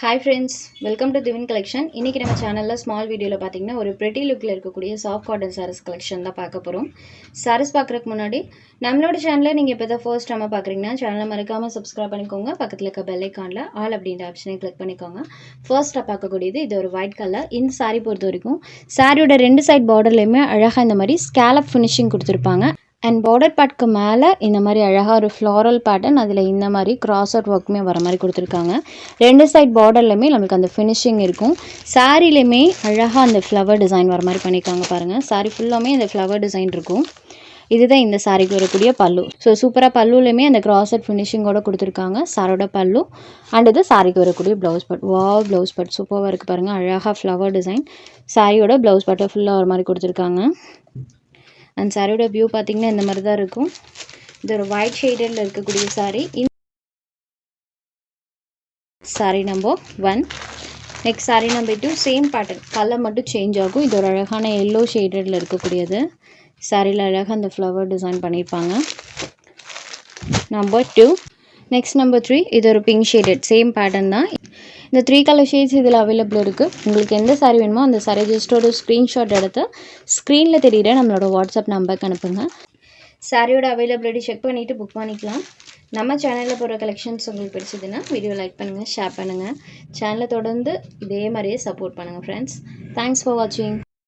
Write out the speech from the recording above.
Hi friends, welcome to Divin Collection. இன்னைக்கு நம்ம சேனல்ல ஸ்மால் வீடியோல பாத்தீங்கன்னா ஒரு pretty lookல இருக்கக்கூடிய சாஃப்ட் காட்டன் sarees கலெக்ஷன் தான் பார்க்க போறோம். sarees பார்க்கறதுக்கு முன்னாடி நம்மளோட சேனலை நீங்க இப்பதான் ஃபர்ஸ்ட் டைம் பார்க்கறீங்கன்னா சேனலை மறக்காம subscribe பண்ணிக்கோங்க. பக்கத்துல இருக்க bell iconல ஆல் அப்படிங்கற ஆப்ஷனை கிளிக் பண்ணிக்கோங்க. ஃபர்ஸ்ட் பார்க்கக்கூடியது இது ஒரு white color. இந்த saree பொறுத்த வரைக்கும் சாரியோட ரெண்டு சைடு பார்டர்லயுமே அழகா இந்த மாதிரி scallop finishing கொடுத்திருப்பாங்க. And border பார்ட்க்கு மேலே இந்த மாதிரி அழகாக ஒரு ஃப்ளாரல் பேட்டர்ன் அதில் இந்த மாதிரி கிராஸ் அவுட் ஒர்க்குமே வர மாதிரி கொடுத்துருக்காங்க. ரெண்டு சைட் பார்டர்லையுமே நமக்கு அந்த ஃபினிஷிங் இருக்கும். சாரிலையுமே அழகாக அந்த ஃப்ளவர் டிசைன் வர மாதிரி பண்ணியிருக்காங்க பாருங்கள். சாரி ஃபுல்லாமே அந்த ஃப்ளவர் டிசைன் இருக்கும். இதுதான் இந்த சாரிக்கு வரக்கூடிய பல்லு. ஸோ சூப்பராக பல்லுலையுமே அந்த கிராஸ் அவுட் ஃபினிஷிங்கோட கொடுத்துருக்காங்க சாரோட பல்லு. அண்ட் இது சாரிக்கு வரக்கூடிய ப்ளவுஸ் பட் ப்ளவுஸ் பட் சூப்பராக இருக்குது பாருங்கள். அழகாக ஃப்ளவர் டிசைன் சாரியோட ப்ளவுஸ் பட்டை ஃபுல்லாக ஒரு மாதிரி கொடுத்துருக்காங்க. அண்ட் சாரியோட வியூ பார்த்தீங்கன்னா இந்த மாதிரி தான் இருக்கும். இது ஒரு ஒயிட் ஷேடடில் இருக்கக்கூடிய sorry. Sorry number 1. Next sorry number 2 same pattern, colour மட்டும் சேஞ்ச் ஆகும். இது ஒரு அழகான எல்லோ ஷேடடில் இருக்கக்கூடியது. சாரியில் அழகாக அந்த ஃப்ளவர் டிசைன் பண்ணியிருப்பாங்க. நம்பர் 2. நெக்ஸ்ட் நம்பர் 3 இது ஒரு பிங்க் ஷேடட் சேம் பேட்டர்ன் தான். இந்த 3 கலர் ஷேட்ஸ் இதில் அவைலபிள் இருக்குது. உங்களுக்கு எந்த சாரி வேணுமோ அந்த சாரி ஜஸ்ட் ஒரு ஸ்க்ரீன்ஷாட் எடுத்து ஸ்க்ரீனில் தெரியுற நம்மளோட வாட்ஸ்அப் நம்பருக்கு அனுப்புங்க. சாரியோட அவைலபிலிட்டி செக் பண்ணிவிட்டு புக் பண்ணிக்கலாம். நம்ம சேனலில் போகிற கலெக்ஷன்ஸ் உங்களுக்கு பிடிச்சதுன்னா வீடியோ லைக் பண்ணுங்கள், ஷேர் பண்ணுங்கள். சேனலை தொடர்ந்து இதே மாதிரியே சப்போர்ட் பண்ணுங்கள் ஃப்ரெண்ட்ஸ். தேங்க்ஸ் ஃபார் வாட்சிங்.